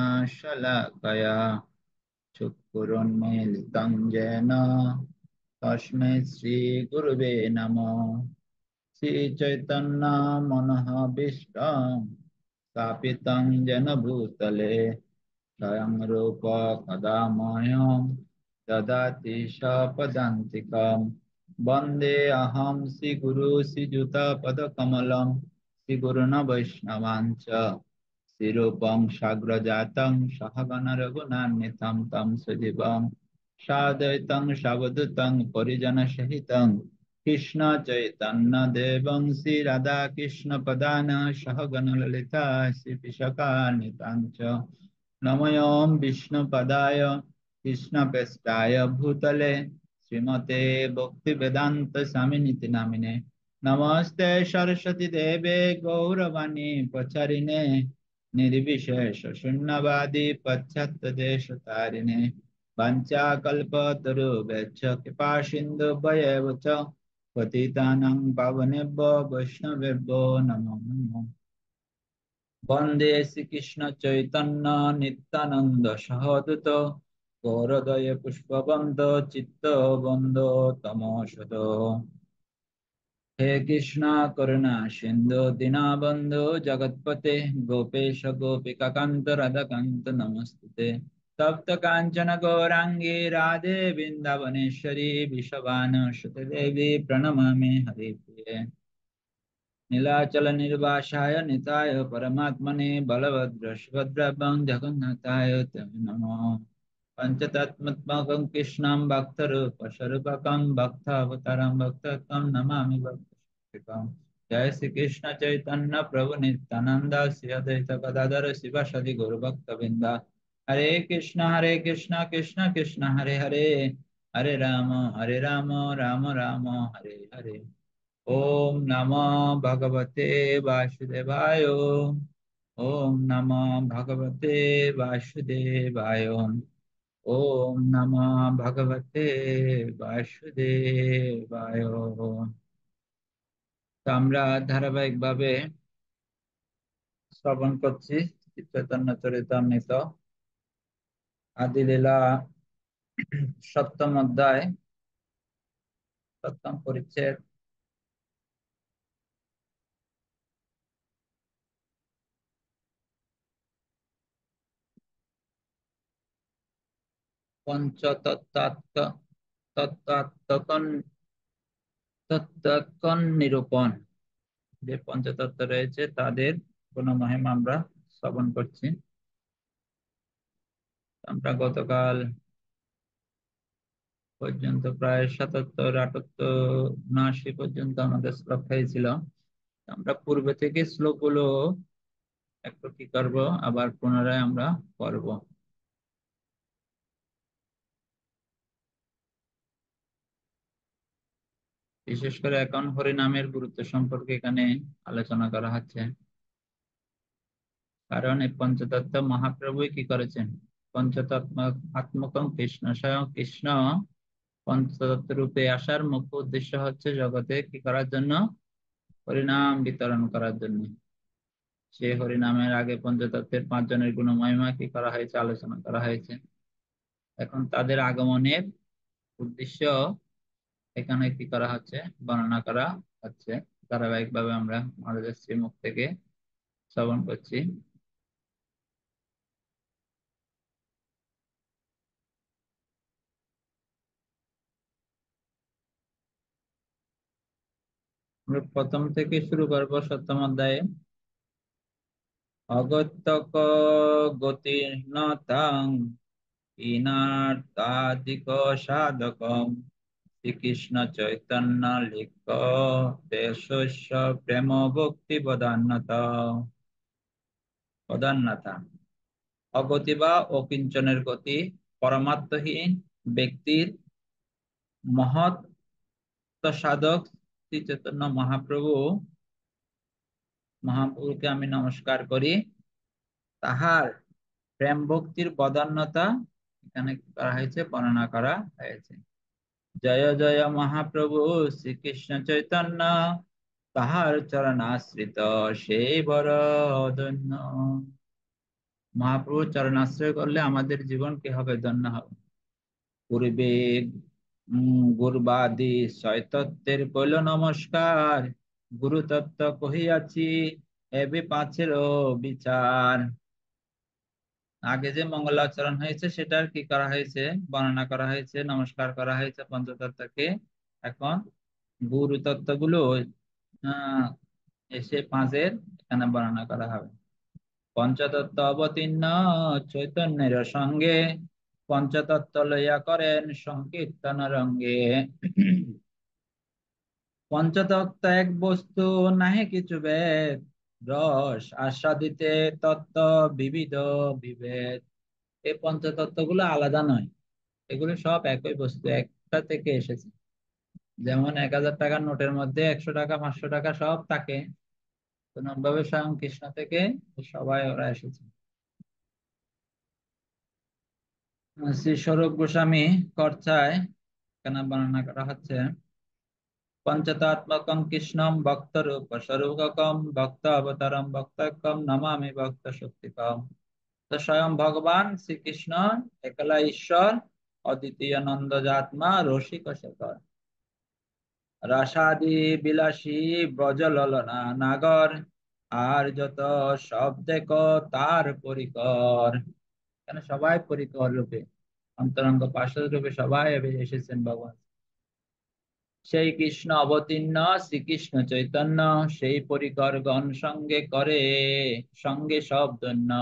ज्ञानाञ्जनशलाकया चक्षुरुन्मीलितं येन तस्मै श्रीगुरवे नमः। श्रीचैतन्यमनोभीष्टं स्थापितं येन भूतले स्वयं रूप कदा मह्यं ददाति स्वपदान्तिकं। वन्दे अहं श्रीगुरु श्रीयुतपदकमलं श्रीगुरून् वैष्णवांश्च श्रीरूपं साग्रजातं सहगण रघुनाथान्वितं तं सजीवं साद्वैतं सावधूतं परिजनसहितं कृष्ण चैतन्य देवं श्री राधा कृष्ण पदान सहगण ललिता श्री विशाखान्वितांच नमोऽयं विष्णुपदाय कृष्णप्रेष्ठाय भूतले श्रीमते भक्तिवेदान्त स्वामिनिति नामिने नमस्ते सरस्वती देवे गौरवाणी प्रचारिणे निर्विशेष शून्यवादी पाश्चात्य देश तारिणे वाञ्छाकल्पतरुभ्यश्च कृपा सिन्धुभ्यैव च पतितानां पावनेभ्यो वैष्णवेभ्यो नमो नमः। वन्दे श्रीकृष्ण चैतन्य नित्यानंद सहोदित गौरदय पुष्पवन्त चित्तवन्द तमोषध। हे कृष्णा करुणा सिन्धु दीनबन्धु जगत्पते गोपेश गोपिकान्त राधाकान्त नमस्ते। तप्त काञ्चन गौराङ्गी राधे वृन्दावनेश्वरी वृषभानुसुते देवी प्रणमामि हरिप्रिये। नीलाचल निर्वासाय निताय परमात्मने बलभद्र सुभद्राभ्यां जगन्नाथाय ते नमः। पंचतत्मत्मकं कृष्णं भक्तरूपस्वरूपकं भक्तावतारं भक्तकं नमामि भक्तशक्तिकं। जय श्री कृष्ण चैतन्य प्रभु नित्यानंद श्री अद्वैत गदाधर शिवासादि गौरभक्तवृंद। हरे कृष्ण कृष्ण कृष्ण हरे हरे हरे राम राम राम हरे हरे। ओम नमो भगवते वासुदेवाय। ओम नमो भगवते वासुदेवाय। ओम नमो भगवते वासुदेवाय। তো আমরা ধারাবাহিকভাবে শ্রবণ করছি চৈতন্য চরিতামৃত আদি লীলা সপ্তম অধ্যায় সপ্তম পরিচ্ছেদ পঞ্চতত্ত্বাত্ম তত্ত্বাত্মকন তত্ত্বাত্মকন নিরূপণ। যে পঞ্চতত্ত্ব রয়েছে তাদের গুণমহিমা আমরা শ্রবণ করছি। আমরা গতকাল পর্যন্ত প্রায় ৭৭, ৭৮, ৭৯ পর্যন্ত আমাদের শ্লোক হয়েছিল। আমরা পূর্বে থেকে শ্লোকগুলো একটু কি করবো, আবার পুনরায় আমরা পড়ব। বিশেষ করে এখন হরিনামের গুরুত্ব সম্পর্কে এখানে আলোচনা করা হচ্ছে। কারণ এই পঞ্চতত্ত্ব মহাপ্রভুই কি করেছেন, পঞ্চতত্ত্বাত্মকং কৃষ্ণ, স্বয়ং কৃষ্ণ পঞ্চতত্ত্ব রূপে আসার মুখ্য উদ্দেশ্য হচ্ছে জগতে কি করার জন্য, হরিনাম বিতরণ করার জন্য। সে হরিনামের আগে পঞ্চতত্ত্বের 5 জনের গুণমহিমা কি করা হয়েছে, আলোচনা করা হয়েছে। এখন তাদের আগমনের উদ্দেশ্য এখানে কি করা হচ্ছে, বর্ণনা করা হচ্ছে। ধারাবাহিক ভাবে আমরা মহারাজের শ্রীমুখ থেকে শ্রবণ করছি। আমরা প্রথম থেকে শুরু করবো 7ম অধ্যায়ে। অগত্যক গতির্নতাং ইনার্তাদিক সাধকম শ্রীকৃষ্ণ চৈতন্য লিখ দেশস্য প্রেম ভক্তি প্রধান্যতা। অগতি বা অকিঞ্চনের গতি, পরমাত্মহীন ব্যক্তির মহৎ সাধক শ্রী চৈতন্য মহাপ্রভুকে আমি নমস্কার করি। তাহার প্রেম ভক্তির বদান্যতা এখানে করা হয়েছে, বর্ণনা করা হয়েছে। জয় জয় মহাপ্রভু শ্রীকৃষ্ণ চৈতন্য, তাহার চরণাশ্রিত সেই বড় ধন্য। মহাপ্রভুর চরণ আশ্রয় করলে আমাদের জীবন কি হবে? ধন্য হবে। পূর্বে গুরবাদি ছয়তত্ত্বের কইল নমস্কার, গুরু তত্ত্ব কহিয়াছি এবি পাঁচেরও বিচার। আগে যে মঙ্গলাচরণ হয়েছে সেটার কি করা হয়েছে? বর্ণনা করা হয়েছে, নমস্কার করা হয়েছে পঞ্চতত্ত্বকে। এখন গুরু তত্ত্বগুলো আহ এসে পাঁচের এখানে বর্ণনা করা হবে। পঞ্চতত্ত্ব অবতীর্ণ চৈতন্যের সঙ্গে, পঞ্চতত্ত্ব লইয়া করেন সংকীর্তন রঙ্গে। পঞ্চতত্ত্ব এক বস্তু, নাহি কিছু ভেদ, রস আস্বাদিতে তত্ত্ব বিবিধ বিভেদ। এই পঞ্চতত্ত্ব গুলো আলাদা নয়, এগুলো সব একই বস্তু, একটা থেকে এসেছে। যেমন 1000 টাকার নোটের মধ্যে 100 টাকা 500 টাকা সব থাকে, তো ভাবে স্বয়ং কৃষ্ণ থেকে সবাই ওরা এসেছে। শ্রী স্বরূপ গোস্বামী কর্চায় কেন বর্ণনা করা হচ্ছে, পঞ্চতত্ত্বাত্মকং কৃষ্ণম ভক্ত রূপ স্বরূপকম ভক্ত অবতারম ভক্তকম নমামি ভক্ত শক্তিকম। তো স্বয়ং ভগবান শ্রীকৃষ্ণ একলা ঈশ্বর, অদ্বিতীয় নন্দজাত্মা, রসিক শেখর, রসাদি বিলাসী ব্রজললনা নাগর, আর যত সব দেখো তার পরিকর। এখানে সবাই পরিকর রূপে, অন্তরঙ্গ পার্ষদ রূপে সবাই এসেছেন ভগবান। সেই কৃষ্ণ অবতীর্ণ শ্রীকৃষ্ণ চৈতন্য, সেই পরিকর গণ সঙ্গে করে সঙ্গে সব ধন্য।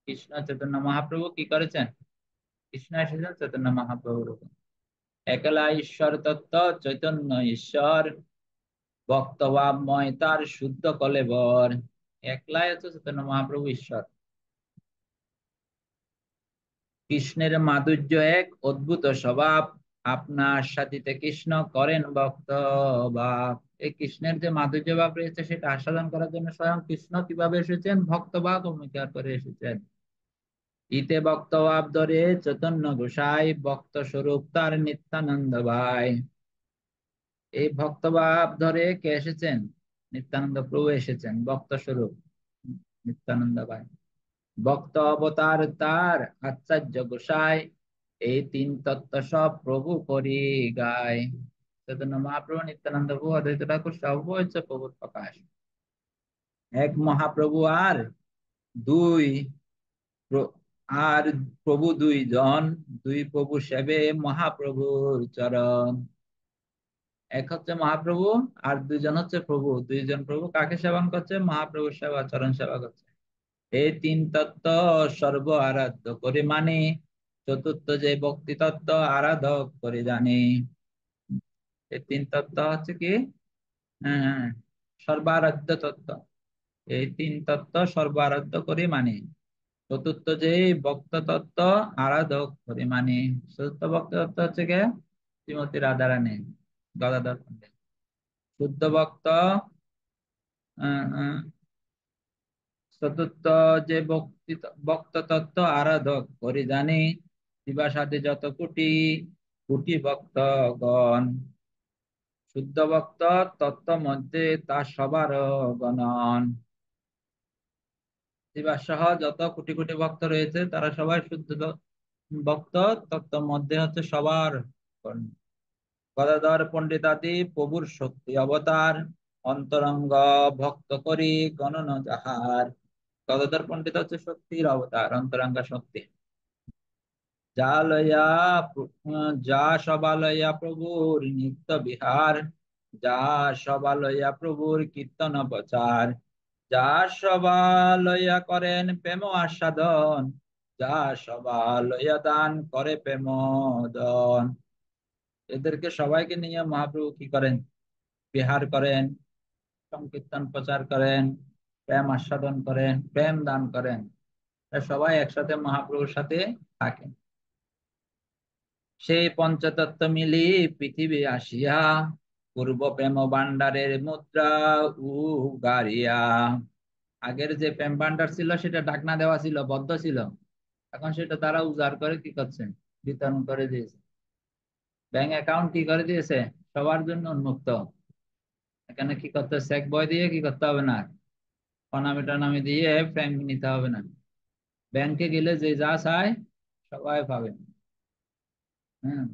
কৃষ্ণ চৈতন্য মহাপ্রভু কি করেছেন? কৃষ্ণ এসেছেন চৈতন্য মহাপ্রভু রূপে। একলা ঈশ্বর তত্ত্ব চৈতন্য ঈশ্বর, বক্তব্যময় তার শুদ্ধ কলেবর। একলাই হচ্ছে চৈতন্য মহাপ্রভু ঈশ্বর। কৃষ্ণের মাধুর্য এক অদ্ভুত স্বভাব, আপনার সাথিতে কৃষ্ণ করেন ভক্ত ভাব। এই কৃষ্ণের যে মাধুর্য ভাব রয়েছে সেটা আস্বাদন করার জন্য স্বয়ং কৃষ্ণ কিভাবে এসেছেন? ভক্ত ভাব অঙ্গীকার করে এসেছেন। ইতে ভক্ত ভাব ধরে চৈতন্য গোসাই, ভক্ত স্বরূপ তার নিত্যানন্দ ভাই। এই ভক্ত ভাব ধরে কে এসেছেন? নিত্যানন্দ প্রভু এসেছেন, ভক্ত স্বরূপ নিত্যানন্দ ভাই। ভক্ত অবতার তার আচার্য গোসাই, এই তিন তত্ত্ব সব প্রভু করি গায়। চৈতন্য মহাপ্রভু, নিত্যানন্দ প্রভু, অদ্বৈত ঠাকুর সব হচ্ছে প্রভুর প্রকাশ। এক মহাপ্রভু আর দুই প্র- আর প্রভু দুইজন, দুই প্রভু সেবে মহাপ্রভুর চরণ। এক হচ্ছে মহাপ্রভু, আর দুইজন হচ্ছে প্রভু। দুইজন প্রভু কাকে সেবন করছে? মহাপ্রভুর সেবা, চরণ সেবা করছে। এই তিন তত্ত্ব সর্ব আরাধ্য করে মানে, চতুর্থ যে ভক্তি তত্ত্ব আরাধক করে জানে। এই তিন তত্ত্ব হচ্ছে কি? হ্যাঁ, সর্বারাধ্য তত্ত্ব। এই তিন তত্ত্ব সর্বারাধ্য করে মানে, চতুর্থ যে ভক্ত তত্ত্ব আরাধক করে মানে। চতুর্থ ভক্ত তত্ত্ব হচ্ছে কে? শ্রীমতী রাধারানী, গদাধর পণ্ডিত। শুদ্ধ ভক্ত আহ, আহ, চতুর্থ যে ভক্ত তত্ত্ব আরাধক করে জানি, শিবা সাথে যত কোটি কোটি ভক্তগণ। শুদ্ধ ভক্ত তত্ত্ব মধ্যে তা সবার গণন। শিবা সহ যত কোটি কোটি ভক্ত রয়েছে তারা সবাই শুদ্ধ ভক্ত, তত্ত্ব মধ্যে হচ্ছে সবার গণ। গদাধর পণ্ডিতাদি প্রভুর শক্তি অবতার, অন্তরঙ্গ ভক্ত করি গণন যাহার। গদাধর পণ্ডিত হচ্ছে শক্তির অবতার, অন্তরঙ্গ শক্তি। যা লইয়া যা সবা লইয়া প্রভুর নিত্য বিহার, যা সবা লইয়া প্রভুর কীর্তন প্রচার, যা সবা লইয়া করেন প্রেম আস্বাদন, যা সবা লইয়া দান করে প্রেম দান। এদেরকে সবাইকে নিয়ে মহাপ্রভু কি করেন? বিহার করেন, সংকীর্তন প্রচার করেন, প্রেম আস্বাদন করেন, প্রেম দান করেন। এরা সবাই একসাথে মহাপ্রভুর সাথে থাকেন। সেই পঞ্চতত্ত্ব মিলি পৃথিবী আসিয়া, পূর্ব প্রেম ভান্ডারের মুদ্রা উগারিয়া। আগের যে প্রেম ভান্ডার ছিল সেটা ঢাকনা দেওয়া ছিল, বদ্ধ ছিল। এখন সেটা তারা উজাড় করে কি করছেন? বিতরণ করে দিয়েছে। ব্যাংক অ্যাকাউন্ট কি করে দিয়েছে? সবার জন্য উন্মুক্ত। এখানে কি করতে, চেক বই দিয়ে কি করতে হবে না, প্রণামী টনামি দিয়ে প্রেম নিতে হবে না। ব্যাংকে গেলে যে যা চায় সবাই পাবে। হ্যাঁ,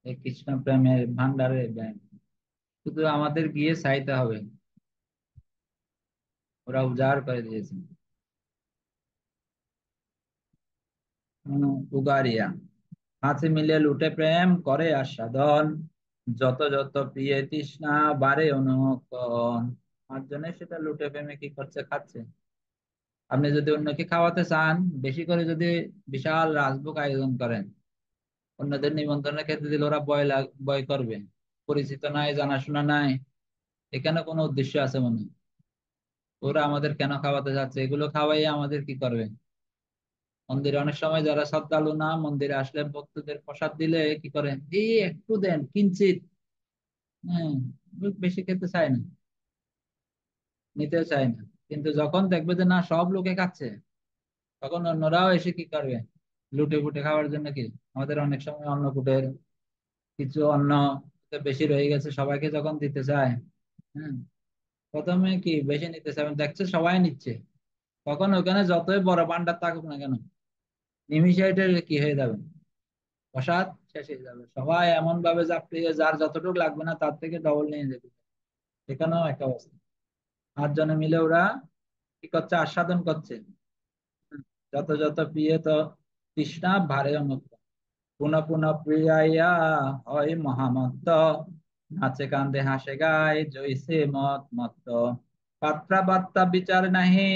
এই কৃষ্ণ প্রেমের ভান্ডারের ব্যাংক। শুধু আমাদের গিয়ে চাইতে হবে, ওরা উজাড় করে দিয়েছে। উগারিয়া। হাতে মিলে লুটে প্রেম করে আস্বাদন, যত যত প্রিয় তৃষ্ণা বাড়ে অনুক্ষণ। আর জন্য সেটা লুটে প্রেমে কি করছে, খাচ্ছে। আপনি যদি অন্যকে খাওয়াতে চান, বেশি করে যদি বিশাল রাজভোগ আয়োজন করেন, অন্যদের নিমন্ত্রণে খেতে দিলে ওরা ভয় করবে। পরিচিত নাই, জানাশোনা নাই, এখানে কোনো উদ্দেশ্য আছে মনে হয়। ওরা আমাদের কেন খাওয়াতে যাচ্ছে, এগুলো খাওয়াই আমাদের কি করবে। মন্দিরে অনেক সময় যারা শ্রদ্ধালু না, মন্দিরে আসলে ভক্তদের প্রসাদ দিলে কি করে, এই একটু দেন কিঞ্চিত। হ্যাঁ, বেশি খেতে চায় না, নিতে চায় না। কিন্তু যখন দেখবে যে না, সব লোকে খাচ্ছে, তখন অন্যরাও এসে কি করবে, লুটে ফুটে খাওয়ার জন্য। কি আমাদের অনেক সময় অন্নকূটের কিছু অন্ন বেশি রয়ে গেছে, সবাইকে যখন দিতে চায়, হ্যাঁ, প্রথমে কি বেশি নিতে চায়, দেখছে সবাই নিচ্ছে, তখন ওখানে যতই বড় ভান্ডার থাকুক না কেন, নিমিষে এটা কি হয়ে যাবে, প্রসাদ শেষ হয়ে যাবে। সবাই এমন ভাবে চাপড়িয়ে যার যতটুকু লাগবে না তার থেকে ডবল নিয়ে যেতে, এখানেও একটা অবস্থা। 8 জনে মিলে ওরা কি করছে, আস্বাদন করছে। যত যত প্রিয় তো তৃষ্ণা ভারে অনুক্ত, পুনঃ পুনঃ প্রিয়াইয়া হয় মহামত্ত, নাচে কান্দে হাসে গায় জৈসে মত মত্ত। পাত্রা বার্তা বিচার নাহি,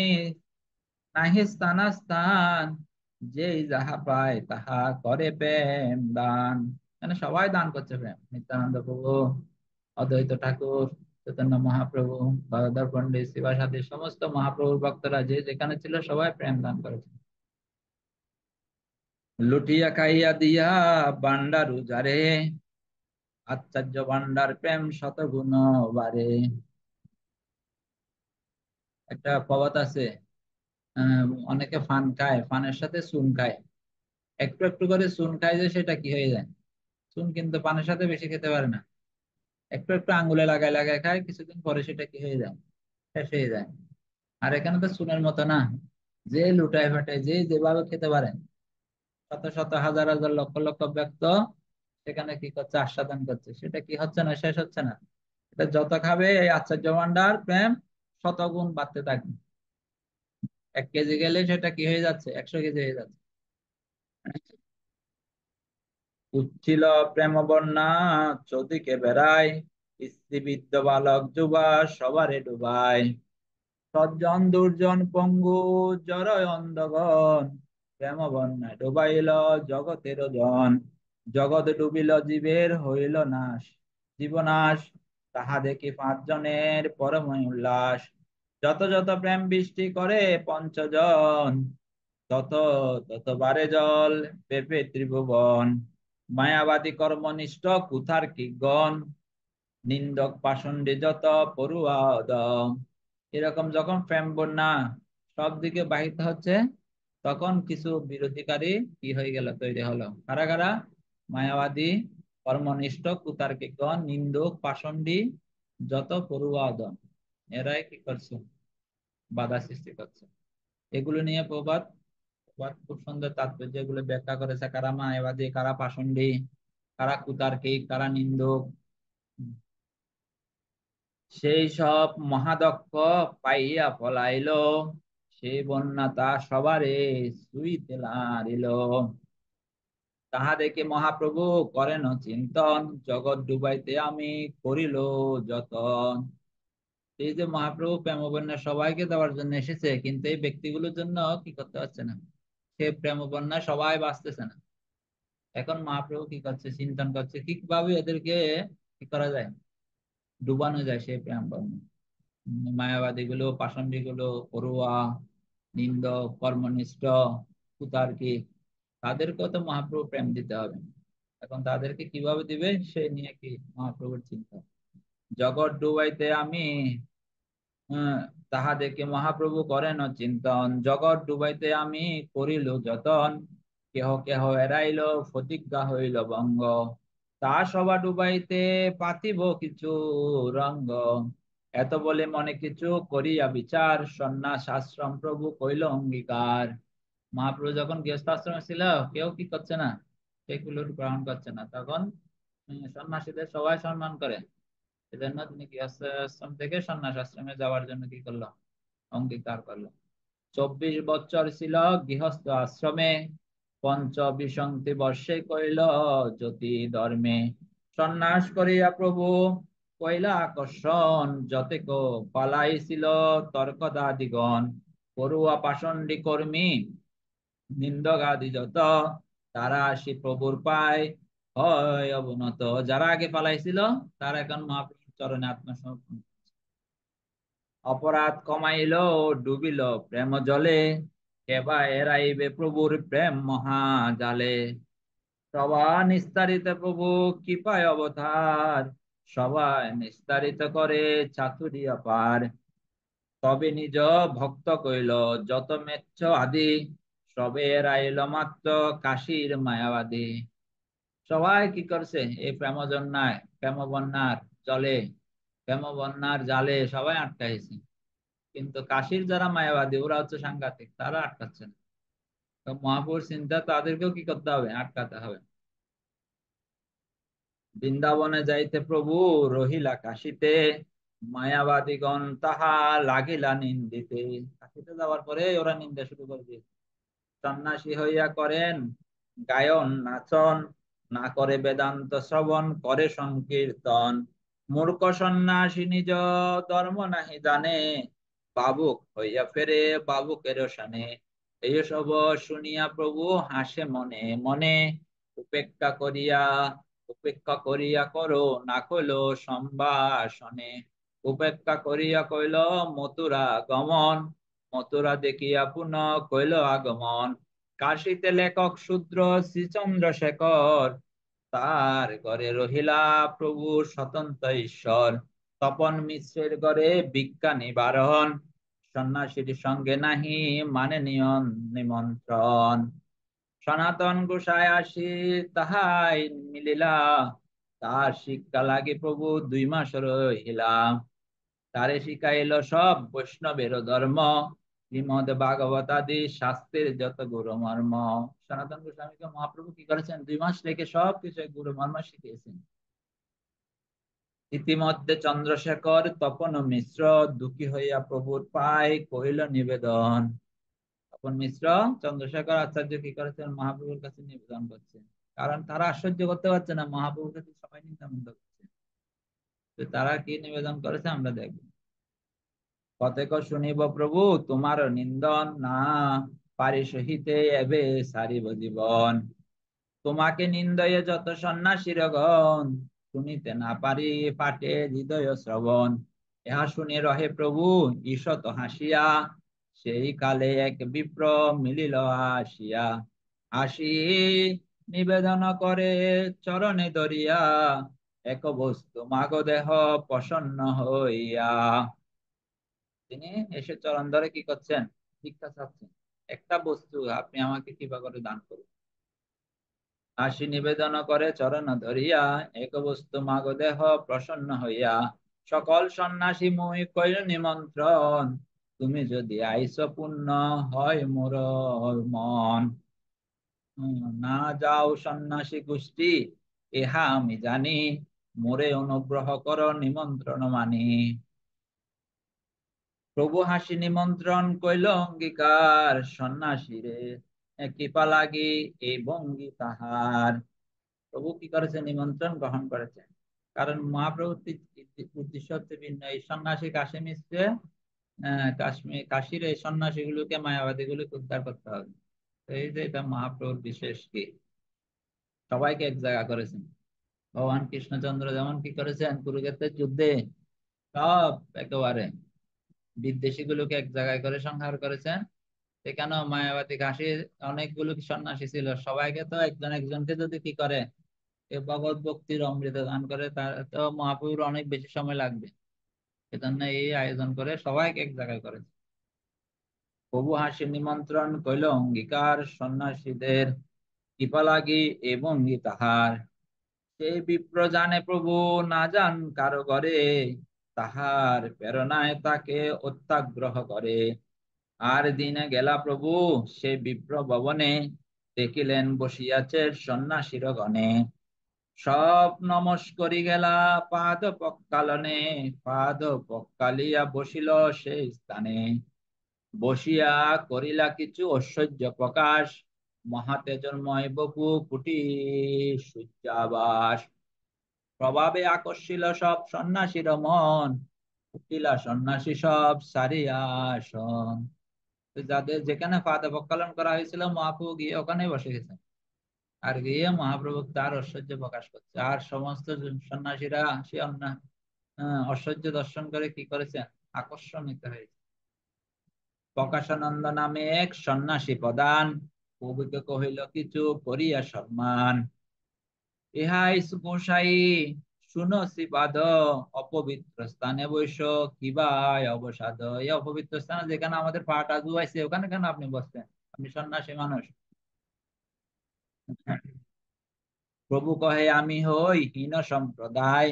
নাহি স্থান, যেই যাহা পায় তাহা করে প্রেম দান। মানে সবাই দান করছে প্রেম। নিত্যানন্দ প্রভু, অদ্বৈত ঠাকুর, চৈতন্য মহাপ্রভু, গদাধর পণ্ডিত, শিবাসাদি সমস্ত মহাপ্রভুর ভক্তরা যে যেখানে ছিল সবাই প্রেম দান করেছে। লুটিয়া খাইয়া দিয়া বান্ডার উজারে, আশ্চর্য ভান্ডার প্রেম শতগুণ বারে। একটা প্রবাদ আছে, অনেকে ফান খায়, ফানের সাথে চুন খায়। একটু একটু করে চুন খায় যে সেটা কি হয়ে যায়, চুন কিন্তু পানের সাথে বেশি খেতে পারে না। একটু একটু আঙ্গুলে লাগায় লাগায় খায়, কিছুদিন পরে সেটা কি হয়ে যায়, শেষ হয়ে যায়। আর এখানে তো চুনের মতো না, যে লুটায় ফাটায় যে যেভাবে খেতে পারে, শত শত হাজার হাজার লক্ষ লক্ষ ব্যক্ত সেখানে কি করছে, আস্বাদন করছে, সেটা কি হচ্ছে না, শেষ হচ্ছে না। এটা যত খাবে এই আচার্য ভান্ডার প্রেম শতগুণ বাড়তে থাকবে। 1 কেজি গেলে সেটা কি হয়ে যাচ্ছে, 100 কেজি হয়ে যাচ্ছে। উচ্ছিল প্রেম বন্যা চৌদিকে বেড়ায়, স্ত্রী বৃদ্ধ বালক যুবা সবারে ডুবায়। সজ্জন দুর্জন পঙ্গু জড় অন্ধগণ, প্রেম বন্যায় ডুবাইল জগতের জন। জগৎ ডুবিল জীবের হইল নাশ, জীবনাশ, তাহা দেখি 5 জনের পরম উল্লাস। যত যত প্রেম বৃষ্টি করে পঞ্চজন, তত তত বারে জল পেপে ত্রিভুবন। মায়াবাদী কর্মনিষ্ঠ কুথার্কিকগণ, নিন্দক পাষণ্ডে যত পড়ুয়া দম। এরকম যখন প্রেম বন্যা সব দিকে বাহিত হচ্ছে, তখন কিছু বিরোধীকারী কি হয়ে গেল, তৈরি হলো। কারা কারা? মায়াবাদী, কর্মনিষ্ঠ, কুতার্কিকগণ, নিন্দুক, পাষণ্ডী, যত পড়ুয়া দম। এরাই কি করছে, বাধা সৃষ্টি করছে। এগুলো নিয়ে প্রবাদ, প্রবাদ খুব সুন্দর তাৎপর্য, এগুলো ব্যাখ্যা করেছে কারা মায়াবাদী, কারা পাষণ্ডী, কারা কুতার্কিক, কারা নিন্দুক। সেই সব মহাদক্ষ পাইয়া পলাইল, সেই বন্যা তা সবারে ছুঁইতে লারিল। তাহা দেখে মহাপ্রভু করেন চিন্তন, জগৎ ডুবাইতে আমি করিল যতন। এই যে মহাপ্রভু প্রেম বন্যা সবাইকে দেওয়ার জন্য এসেছে, কিন্তু এই ব্যক্তিগুলোর জন্য কি করতে পারছে না, সে প্রেম বন্যা সবাই বাঁচতেছে না। এখন মহাপ্রভু কি করছে, চিন্তন করছে কিভাবে এদেরকে কি করা যায়, ডুবানো যায় সেই প্রেম বন্যা। মায়াবাদী গুলো, পাষণ্ডী গুলো, পড়ুয়া, নিন্দক, কর্মনিষ্ঠ, কুতার্কিক, তাদেরকেও তো মহাপ্রভু প্রেম দিতে হবে। এখন তাদেরকে কিভাবে দিবে সেই নিয়ে কি মহাপ্রভুর চিন্তা। জগৎ ডুবাইতে আমি, আহ, তাহা দেখে মহাপ্রভু করেন চিন্তন। জগৎ ডুবাইতে আমি করিল যতন, কেহ কেহ এড়াইল প্রতিজ্ঞা হইল ভঙ্গ। তা সবা ডুবাইতে পাতিব কিছু রঙ্গ, এত বলে মনে কিছু করিয়া বিচার, সন্ন্যাস আশ্রম প্রভু কইল অঙ্গীকার। মহাপ্রভু যখন গৃহস্থ আশ্রমে ছিল, কেউ কি করছে না, সেগুলো গ্রহণ করছে না, তখন সন্ন্যাসীদের সবাই সম্মান করে। এজন্য তিনি গৃহস্থ আশ্রম থেকে সন্ন্যাস আশ্রমে যাওয়ার জন্য কি করলো, অঙ্গীকার করলো। 24 বৎসর ছিল গৃহস্থ আশ্রমে, পঞ্চবিংশতি বর্ষে কইল জ্যোতি ধর্মে। সন্ন্যাস করিয়া প্রভু কইলা আকর্ষণ, যতেক পালাইছিল তর্কদাদিগণ। পড়ুয়া পাষণ্ডী কর্মী নিন্দগাদি যত, তারা আসি প্রভুর পায় হয় অবনত। যারা আগে পালাইছিল তারা এখন মহাপ্রভুর চরণে আত্মসমর্পণ। অপরাধ কমাইল ডুবিল প্রেম জলে, কেবা এরাইবে প্রভুর প্রেম মহাজালে। সভা নিস্তারিত প্রভু কৃপায় অবতার, সবাই নিস্তারিত করে চাতুরী অপার। তবে নিজ ভক্ত কইল যত মেচ্ছ আদি, সবে এরাইল মাত্র কাশীর মায়াবাদী। সবাই কি করছে, এই প্রেম জন্যায় প্রেম বন্যার জলে, প্রেম বন্যার জালে সবাই আটকাইছে, কিন্তু কাশীর যারা মায়াবাদী ওরা হচ্ছে সাংঘাতিক, তারা আটকাচ্ছে না। তো মহাপুরুষ চিন্তা, তাদেরকেও কি করতে হবে, আটকাতে হবে। বৃন্দাবনে যাইতে প্রভু রহিলা কাশীতে, মায়াবাদীগণ তাহা লাগিলা নিন্দিতে। কাশীতে যাওয়ার পরে ওরা নিন্দা শুরু করে দিয়েছে। সন্ন্যাসী হইয়া করেন গায়ন নাচন, না করে বেদান্ত শ্রবণ করে সংকীর্তন। মূর্খ সন্ন্যাসী নিজ ধর্ম নাহি জানে, বাবুক হইয়া ফেরে বাবুকের শানে। এইসব শুনিয়া প্রভু হাসে মনে মনে, উপেক্ষা করিয়া উপেক্ষা করিয়া করো না কইল সম্ভাষণে। উপেক্ষা করিয়া কইল মথুরা গমন, মথুরা দেখিয়া পুনঃ কইল আগমন। কাশীতে লেখক শূদ্র শ্রী চন্দ্রশেখর, তার ঘরে রহিলা প্রভু স্বতন্ত্র ঈশ্বর। তপন মিশ্রের ঘরে ভিক্ষা নিবারণ, সন্ন্যাসীর সঙ্গে নাহি মানে নিমন্ত্রণ। সনাতন গোসাই আসি তাহাই মিলিলা, তার শিক্ষা লাগে প্রভু 2 মাস রহিলা। তারে শিখাইল সব বৈষ্ণবের ধর্ম, শ্রীমদ ভাগবত আদি শাস্ত্রের যত গুরু মর্ম। সনাতন গোস্বামীকে মহাপ্রভু কি করেছেন, 2 মাস রেখে সব কিছু গুরু মর্ম শিখিয়েছেন। ইতিমধ্যে চন্দ্রশেখর তপন মিশ্র দুঃখী হইয়া প্রভুর পায় কইল নিবেদন। তপন মিশ্র চন্দ্রশেখর আচার্য কি করেছেন, মহাপ্রভুর কাছে নিবেদন করছেন। কারণ তারা আশ্চর্য করতে পারছে না, মহাপ্রভুর কাছে সবাই নিন্দামন্দ করছে। তো তারা কি নিবেদন করেছে আমরা দেখব। কতেক শুনিব প্রভু তোমার নিন্দন, না পারি সহিতে এবে সারিব জীবন। তোমাকে নিন্দয়ে যত সন্ন্যাসীর গণ, শুনিতে না পারি পাটে হৃদয় শ্রবণ। ইহা শুনে রহে প্রভু ঈষৎ হাসিয়া, সেই কালে এক বিপ্র মিলিল আসিয়া। আসি নিবেদন করে চরণে ধরিয়া, এক বস্তু মাগ দেহ প্রসন্ন হইয়া। তিনি এসে চরণ ধরে কি করছেন, ভিক্ষা চাচ্ছেন, একটা বস্তু আপনি আমাকে কৃপা করে দান করুন। আসি নিবেদন করে চরণ ধরিয়া, এক বস্তু মাগ দেহ প্রসন্ন হইয়া। সকল সন্ন্যাসী মুই কইল নিমন্ত্রণ, তুমি যদি আইস পুণ্য হয় মোর মন। না যাও সন্ন্যাসী গোষ্ঠী ইহা আমি জানি, মোরে অনুগ্রহ কর নিমন্ত্রণ মানি। প্রভু হাসি নিমন্ত্রণ কইল অঙ্গীকার, সন্ন্যাসী রে কৃপা লাগি এই ভঙ্গি তাহার। প্রভু কি করেছে, নিমন্ত্রণ গ্রহণ করেছেন। কারণ মহাপ্রভুর উদ্দেশ্য হচ্ছে ভিন্ন। এই সন্ন্যাসী কাশী মিশ্রে কাশীর এই সন্ন্যাসী গুলোকে মায়াবাদী গুলোকে উদ্ধার করতে হবে। তো এই যে এটা মহাপ্রভুর বিশেষ কি, সবাইকে এক জায়গা করেছেন। ভগবান কৃষ্ণচন্দ্র যেমন কি করেছেন কুরুক্ষেত্রের যুদ্ধে, সব একেবারে বিদ্বেষী গুলোকে এক জায়গায় করে সংহার করেছেন। সেখানেও মায়াবাদী কাশীর অনেকগুলো সন্ন্যাসী ছিল, সবাইকে তো একজন একজনকে যদি কি করে এ ভগবত ভক্তির অমৃত দান করে, তার তো মহাপ্রভুর অনেক বেশি সময় লাগবে। সেজন্য এই আয়োজন করে সবাইকে এক জায়গায় করেছে। প্রভু হাসি নিমন্ত্রণ কইল অঙ্গীকার, সন্ন্যাসীদের কৃপা লাগি এবং তাহার। সেই বিপ্র জানে প্রভু না যান কারো ঘরে, তাহার প্রেরণায় তাকে অত্যাগ্রহ করে। আর দিনে গেলা প্রভু সে বিপ্র ভবনে, দেখিলেন বসিয়াছে সন্ন্যাসীর গণে। সব নমস্করি গেলা পাদ পক্কালনে, পাদ পক্কালিয়া বসিল সেই স্থানে। বসিয়া করিলা কিছু ঐশ্বর্য প্রকাশ, মহাতেজন্ময় বপু কুটি সূর্যাবাস। প্রভাবে আকর্ষিল সব সন্ন্যাসীর মন, উঠিলা সন্ন্যাসী সব সারিয়া আসন। তো যাদের যেখানে পাদপক্কালন করা হয়েছিল মহাপ্রভু গিয়ে ওখানে বসে গেছেন, আর গিয়ে মহাপ্রভু তার ঐশ্বর্য প্রকাশ করছে। আর সমস্ত সন্ন্যাসীরা সে ঐশ্বর্য দর্শন করে কি করেছেন, আকর্ষণিত হয়েছে। প্রকাশানন্দ নামে এক সন্ন্যাসী প্রধান, প্রভুকে কহিল কিছু করিয়া সম্মান। ইহাই গোসাই শুনো শ্রীপাদ, অপবিত্র স্থানে বৈশ কিবা অবসাদ। এই অপবিত্র স্থানে যেখানে আমাদের পাটা ধুয়াইছে ওখানে কেন আপনি বসছেন, আপনি সন্ন্যাসী মানুষ। প্রভু কহে আমি হই হীন সম্প্রদায়,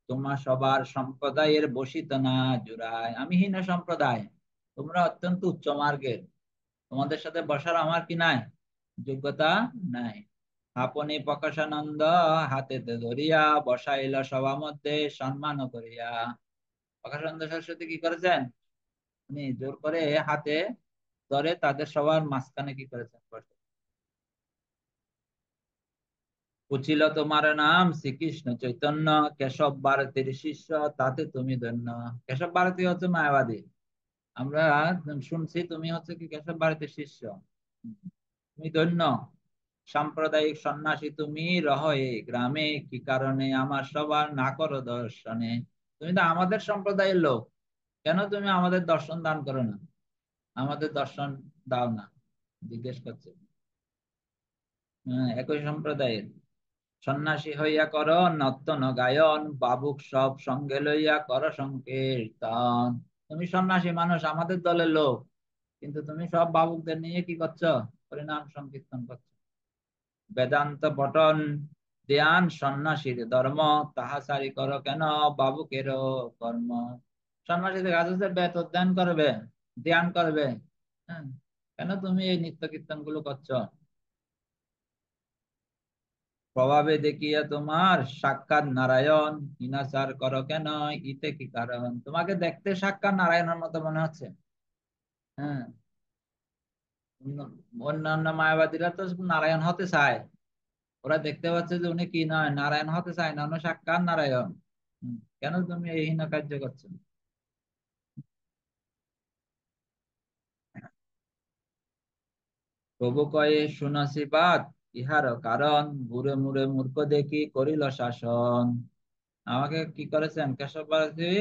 তোমার সবার সম্প্রদায়ের বসিত না জুড়ায়। আমি হীন সম্প্রদায়, তোমরা অত্যন্ত উচ্চ মার্গের, তোমাদের সাথে বসার আমার কি নাই, যোগ্যতা নাই। আপনি প্রকাশানন্দ হাতেতে ধরিয়া বসাইল সভা মধ্যে সম্মান করিয়া। প্রকাশানন্দ সরস্বতী কি করেছেন, উনি জোর করে হাতে ধরে তাদের সবার মাঝখানে কি করেছেন, উচিল তোমার নাম শ্রীকৃষ্ণ চৈতন্য, কেশব ভারতীর শিষ্য তাতে তুমি ধন্য। কেশব ভারতী হচ্ছে মায়াবাদী, আমরা শুনছি তুমি হচ্ছে কি কেশব ভারতীর শিষ্য, তুমি ধন্য। সাম্প্রদায়িক সন্ন্যাসী তুমি রহ এই গ্রামে, কি কারণে আমার সবার না করো দর্শনে। তুমি তো আমাদের সম্প্রদায়ের লোক, কেন তুমি আমাদের দর্শন দান করো না, আমাদের দর্শন দাও না, জিজ্ঞেস করছে। একই সম্প্রদায়ের সন্ন্যাসী হইয়া কর নর্তন গায়ন, বাবুক সব সঙ্গে লইয়া কর সংকীর্তন। তুমি সন্ন্যাসী মানুষ, আমাদের দলের লোক, কিন্তু তুমি সব বাবুকদের নিয়ে কি করছো, হরিনাম সংকীর্তন করছো। বেদান্ত পঠন ধ্যান সন্ন্যাসীর ধর্ম, তাহা সারি করো কেন বাবুকের কর্ম। সন্ন্যাসীদের কাজ হচ্ছে বেদ অধ্যয়ন করবে, ধ্যান করবে, হ্যাঁ, কেন তুমি এই নিত্য কীর্তন গুলো করছো। প্রভাবে দেখিয়া তোমার সাক্ষাৎ নারায়ণ, হিনাচার করো কেন ইতে কি কারণ। তোমাকে দেখতে সাক্ষাৎ নারায়ণের মতো মনে হচ্ছে, হ্যাঁ। অন্যান্য মায়াবাদীরা তো নারায়ণ হতে চায়, ওরা দেখতে পাচ্ছে যে উনি কি নয়, নারায়ণ হতে চায় না, উনি সাক্ষাৎ নারায়ণ। কেন তুমি এই হীন কার্য করছো। প্রভু কয়ে শুনাসি বাদ, ইহার কারণ ঘুরে মুড়ে মূর্খ দেখি করিল শাসন। আমাকে কি করেছেন কেশব ভারতী,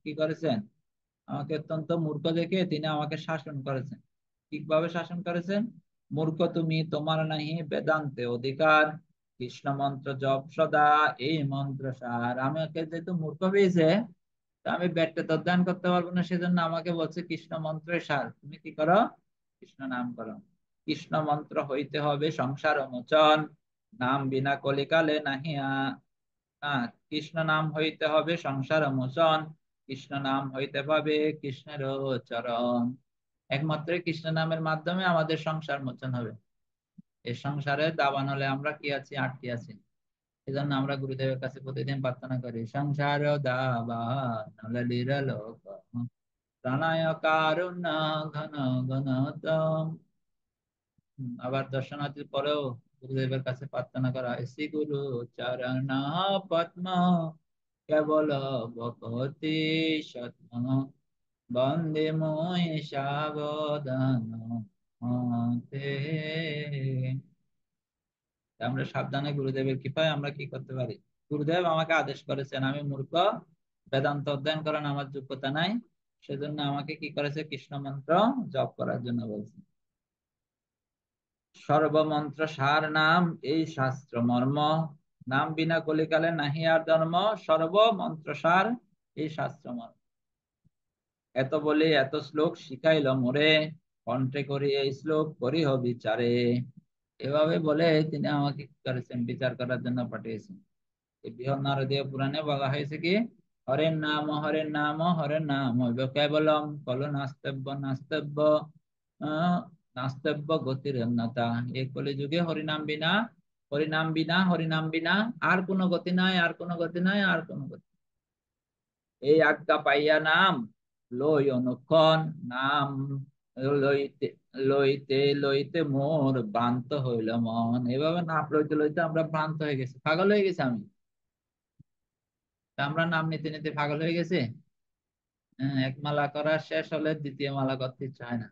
কি করেছেন, আমাকে অত্যন্ত মূর্খ দেখে তিনি আমাকে শাসন করেছেন। ঠিকভাবে শাসন করেছেন। মূর্খ তুমি, তোমার নাহি বেদান্তে অধিকার, কৃষ্ণ মন্ত্র জপ সদা এই মন্ত্র সার। আমাকে যেহেতু মূর্খ পেয়েছে, তা আমি ব্যাটটা তো অধ্যয়ন করতে পারবো না, সেজন্য আমাকে বলছে কৃষ্ণ মন্ত্রের সার, তুমি কি করো, কৃষ্ণ নাম করো। কৃষ্ণ মন্ত্র হইতে হবে সংসার মোচন, নাম বিনা কলিকালে নাহিয়া। কৃষ্ণ নাম হইতে হবে সংসার মোচন, কৃষ্ণ নাম হইতে হবে কৃষ্ণের চরণ। একমাত্র কৃষ্ণ নামের মাধ্যমে আমাদের সংসার মোচন হবে। এই সংসারে দাবান হলে আমরা কি আছি, আটকে আছি। এজন্য আমরা গুরুদেবের কাছে প্রতিদিন প্রার্থনা করি, সংসার দাবান ললির লোক, প্রাণায় কারুণ্য ঘন ঘন তম। আবার দর্শনার্থীর পরেও গুরুদেবের কাছে প্রার্থনা করা হয়, শ্রী গুরু চরণ পদ্ম কেবল ভকতি সত্য, বন্দে মই সাবধান হতে। আমরা সাবধানে গুরুদেবের কৃপায় আমরা কি করতে পারি। গুরুদেব আমাকে আদেশ করেছেন, আমি মূর্খ, বেদান্ত অধ্যয়ন করার আমার যোগ্যতা নাই, সেজন্য আমাকে কি করেছে, কৃষ্ণ মন্ত্র জপ করার জন্য বলছে। সর্বমন্ত্র সার নাম এই শাস্ত্র মর্ম, নাম বিনা কলিকালে নাহি আর ধর্ম, সর্বমন্ত্র সার এই শাস্ত্র মর্ম। এত বলে এত শ্লোক শিখাইল মোরে, কণ্ঠে করি এই শ্লোক করিহ বিচারে। এভাবে বলে তিনি আমাকে কি করেছেন, বিচার করার জন্য পাঠিয়েছেন। এই বৃহৎ নারদীয় পুরাণে বলা হয়েছে কি, হরের নাম হরের নাম হইব কেবলম কলো নাস্তব্য নাস্তব্য নাস্তব্য গতির অন্যতা। এই কলিযুগে হরিনাম বিনা, হরিনাম বিনা, হরিনাম বিনা আর কোনো গতি নাই, আর কোনো গতি নাই, আর কোনো গতি। এই আজ্ঞা পাইয়া নাম লই অনুক্ষণ, নাম লইতে লইতে লইতে মোর ভ্রান্ত হইল মন। এভাবে নাম লইতে লইতে আমরা ভ্রান্ত হয়ে গেছি, পাগল হয়ে গেছি আমি। তা আমরা নাম নিতে নিতে পাগল হয়ে গেছি। এক মালা করা শেষ হলে দ্বিতীয় মালা করতে ইচ্ছা হয় না।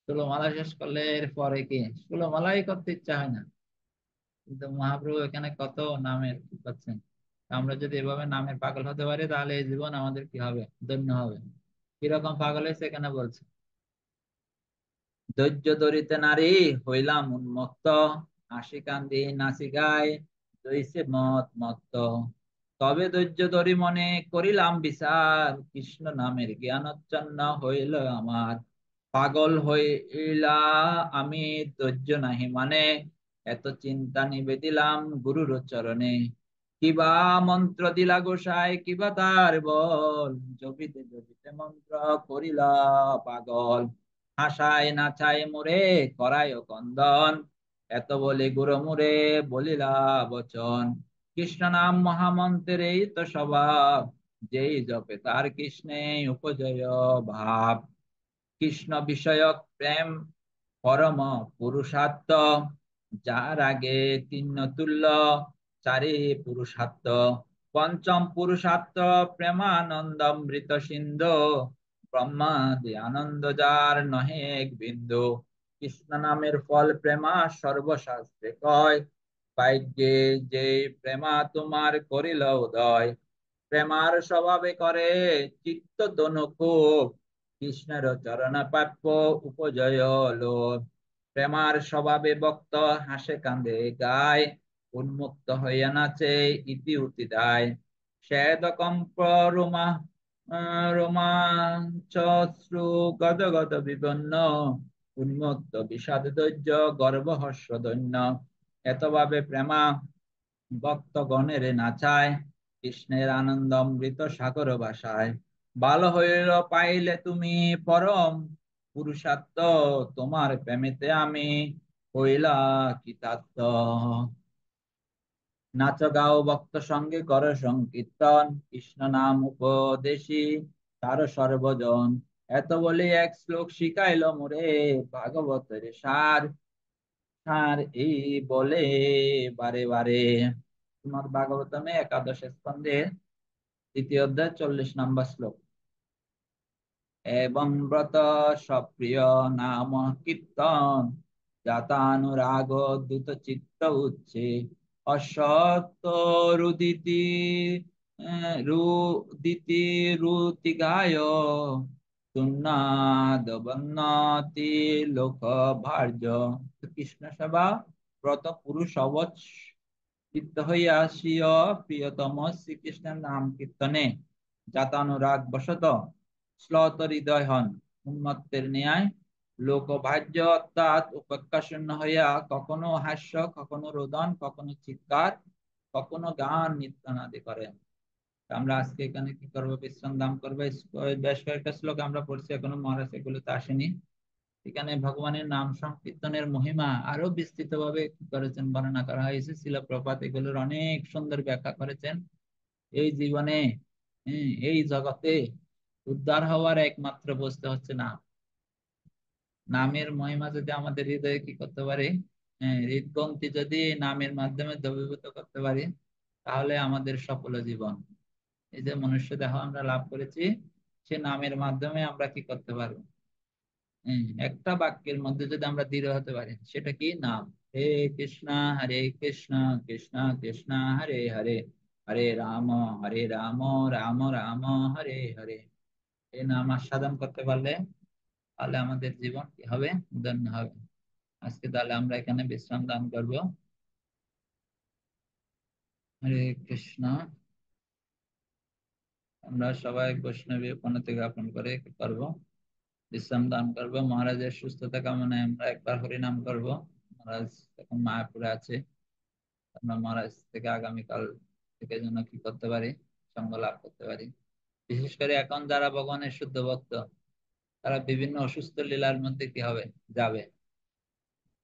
16 মালা শেষ করলে এর পরে কি 16 মালাই করতে ইচ্ছা হয় না। কিন্তু মহাপ্রভু এখানে কত নামের কি করছেন। আমরা যদি এভাবে নামের পাগল হতে পারি তাহলে এই জীবন আমাদের কি হবে, ধন্য হবে। কিরকম পাগল হয়েছে এখানে বলছে, ধৈর্য ধরিতে নারী হইলাম উন্মত্ত, হাসি কান্দি নাচি গায় জইছে মত মত্ত। তবে ধৈর্য ধরি মনে করিলাম বিচার, কৃষ্ণ নামের জ্ঞানোচ্ছন্ন হইল আমার। পাগল হইলা আমি ধৈর্য নাহি মানে, এত চিন্তা নিবেদিলাম গুরুর চরণে। কিবা মন্ত্র দিলা গোসাই কিবা তার বল, জপিতে জপিতে মন্ত্র করিলা পাগল। হাসায় নাচায় মোরে করায় কন্দন, এত বলে গুরু মুরে বলিলা বচন। কৃষ্ণ নাম মহামন্ত্রের এই তো স্বভাব, যেই জপে তার কৃষ্ণে উপজয় ভাব। কৃষ্ণ বিষয়ক প্রেম পরম পুরুষার্থ, যার আগে তিন তুল্য চারি পুরুষার্থ। পঞ্চম পুরুষার্থ প্রেমানন্দমৃত সিন্ধু, ব্রহ্মাদি আনন্দ যার নহে এক বিন্দু। কৃষ্ণ নামের ফল প্রেমা সর্বশাস্ত্রে কয়, ভাগ্যে যে প্রেমা তোমার করিল উদয়। প্রেমার স্বভাবে করে চিত্ত দনুকুপ, কৃষ্ণের চরণ প্রাপ্য উপজয় লোভ। প্রেমার স্বভাবে ভক্ত হাসে কান্দে গায়, উন্মুক্ত হইয়া নাচে ইতি উতি দায়। শ্বেদ কম্প রোমা রোমাঞ্চ শ্রু গদ গদ বিপন্ন, উন্মত্ত বিষাদ ধৈর্য গর্ব হর্ষ দৈন্য। এতভাবে প্রেমা ভক্তগণের নাচায়, কৃষ্ণের আনন্দ অমৃত সাগর ভাষায়। ভালো হইল পাইলে তুমি পরম পুরুষার্থ, তোমার প্রেমেতে আমি হইলা কৃতার্থ। নাচ গাও ভক্ত সঙ্গে কর সংকীর্তন, কৃষ্ণ নাম উপদেশী তার সর্বজন। এত বলে এক শ্লোক শিখাইল মোরে, ভাগবতের সার সার এই বলে বারে বারে। তোমার ভাগবতমে একাদশ স্কন্ধে 2য় অধ্যায় 40 নম্বর শ্লোক। এবং ব্রত সপ্রিয় নাম কীর্তন, জাতানুরাগ দ্রুত চিত্ত উচ্ছে। অসত্য রুদিতি রুদিতি রুতিগায়, তুন্নাদবন্নতি লোক ভার্য। কৃষ্ণ সেবা ব্রত পুরুষ অবচ চিত্ত হইয়া স্বীয় প্রিয়তম শ্রীকৃষ্ণের নাম কীর্তনে জাতানুরাগ বশত শ্লথ হৃদয় হন। উন্মত্তের ন্যায় লোকভাজ্য অর্থাৎ উপেক্ষা শূন্য হইয়া কখনো হাস্য, কখনো রোদন, কখনো চিৎকার, কখনো গান নৃত্যাদি করেন। আমরা আজকে এখানে কি করবো, বিশ্রাম দান করবো। বেশ কয়েকটা শ্লোক আমরা পড়ছি, এখনো মহারাজ এগুলোতে আসেনি। এখানে ভগবানের নাম সংকীর্তনের মহিমা আরো বিস্তৃত ভাবে কি করেছেন, বর্ণনা করা হয়েছে। শিলা প্রপাত এগুলোর অনেক সুন্দর ব্যাখ্যা করেছেন। এই জীবনে এই জগতে উদ্ধার হওয়ার একমাত্র বস্তু হচ্ছে নাম। নামের মহিমা যদি আমাদের হৃদয়ে কি করতে পারি, হৃদগ্রন্থি যদি নামের মাধ্যমে দ্রবীভূত করতে পারি, তাহলে আমাদের সফল জীবন। এই যে মনুষ্য দেহ আমরা লাভ করেছি, সে নামের মাধ্যমে আমরা কি করতে পারবো। একটা বাক্যের মধ্যে যদি আমরা দৃঢ় হতে পারি, সেটা কি নাম। হে কৃষ্ণ হরে কৃষ্ণ কৃষ্ণ কৃষ্ণ হরে হরে, হরে রাম হরে রাম রাম রাম হরে হরে। এই নাম আস্বাদন করতে পারলে তাহলে আমাদের জীবন কি হবে, ধন্য হবে। আজকে তাহলে আমরা এখানে বিশ্রাম দান করব। হরে কৃষ্ণ। আমরা সবাই বৈষ্ণবী প্রণতি জ্ঞাপন করে কি করবো, বিশ্রাম দান করবো। মহারাজের সুস্থতা কামনায় আমরা একবার হরিনাম করব। মহারাজ এখন মায়াপুরে আছে, আমরা মহারাজ থেকে আগামীকাল থেকে যেন কি করতে পারি, সঙ্গ লাভ করতে পারি। বিশেষ করে এখন যারা ভগবানের শুদ্ধ ভক্ত, তারা বিভিন্ন অসুস্থ লীলার মধ্যে কি হবে, যাবে।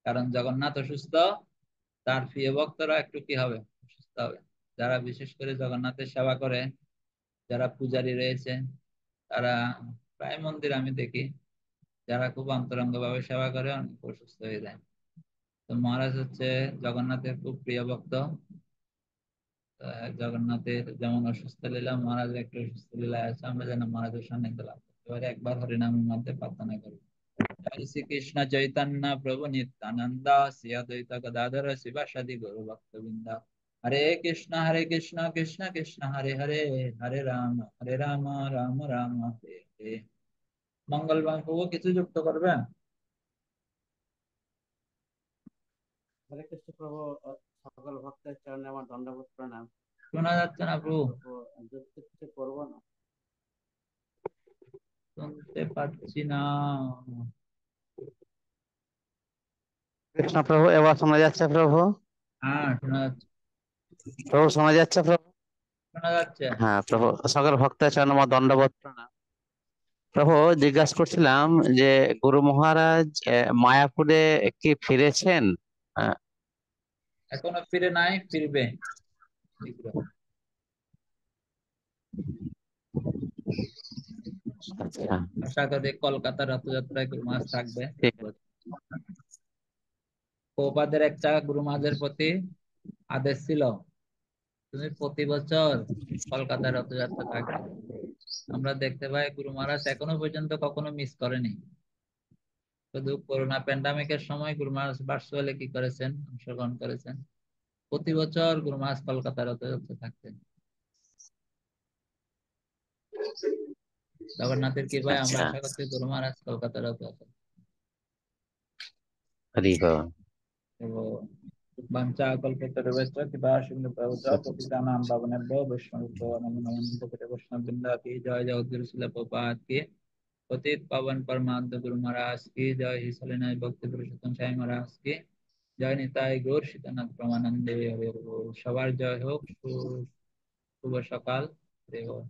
কারণ জগন্নাথ অসুস্থ, তার প্রিয় ভক্তরা একটু কি হবে, অসুস্থ হবে। যারা বিশেষ করে জগন্নাথের সেবা করে, যারা পূজারী রয়েছে, তারা প্রায় মন্দির আমি দেখি, যারা খুব অন্তরঙ্গ ভাবে সেবা করে অনেক অসুস্থ হয়ে যায়। তো মহারাজ হচ্ছে জগন্নাথের খুব প্রিয় ভক্ত। জগন্নাথের যেমন অসুস্থ লীলা, মহারাজের একটু অসুস্থ লীলা আছে, আমরা যেন মহারাজের সান্নিধ্য লাভ করতে পারি, একবার হরিনামের মধ্যে প্রার্থনা করি। জয় শ্রীকৃষ্ণ চৈতন্য প্রভু নিত্যানন্দ, শ্রী অদ্বৈত গদাধর শিবাসাদি গৌর ভক্তবৃন্দ। হরে কৃষ্ণ কৃষ্ণ কৃষ্ণ হরে হরে, হরে রাম রাম রাম হরে হরে। মঙ্গলবার প্রভু কিছু যুক্ত করবেন? হরে কৃষ্ণ প্রভু। সকল ভক্তের চরণে আমার দণ্ডবোধ প্রণাম। শোনা যাচ্ছে না প্রভু, প্রভু, যুক্ত কিছু করবো না। শুনতে পাচ্ছি না। কৃষ্ণ প্রভু, এবার শোনা যাচ্ছে প্রভু? হ্যাঁ, শোনা যাচ্ছে, প্রভু শোনা যাচ্ছে প্রভু? শোনা যাচ্ছে। হ্যাঁ প্রভু, সকল ভক্তের চরণে আমার দণ্ডবোধ প্রণাম। প্রভু, জিজ্ঞাসা করছিলাম যে গুরু মহারাজ মায়াপুরে কি ফিরেছেন? আহ, এখনো ফিরে নাই, ফিরবে শীঘ্র। আচ্ছা, আশা করি কলকাতার রথযাত্রায় গুরু মহারাজ থাকবে। ঠিক। প্রভুপাদের একটা গুরু মহারাজের প্রতি আদেশ ছিল, তুমি প্রতি বছর কলকাতার রথযাত্রা থাকবে। আমরা দেখতে পাই গুরু মহারাজ এখনো পর্যন্ত কখনো মিস করেনি। শুধু করোনা প্যান্ডামিকের সময় গুরু মহারাজ ভার্চুয়ালি কি করেছেন, অংশগ্রহণ করেছেন। প্রতি বছর গুরু মহারাজ কলকাতার রথযাত্রা থাকতেন। জগন্নাথের কৃপায় আমরা আচ্ছা, আশা করছি গুরু মহারাজ কলকাতার রথযাত্রা। হরি বল। তো বাঞ্ছা কল্পতরুভ্যশ্চ কৃপা সিন্ধু ভ্রবচ পতিতানাং পাবনেভ্যো বৈষ্ণবেভ্যো নমো নমঃ। নিত্যপ্রিয় বৈষ্ণব বৃন্দ की जय, जय गुरु शिल प्रभुपाद की, पतित पावन परमानंद गुरु महाराज की जय, ही सलिनाय भक्ति पुरुषोत्तम साई महाराज की जय, निताई गौर सीतानाथ प्रमानंदे हरे बोल। সবার জয় হোক, শুভ সকাল। হরি বল।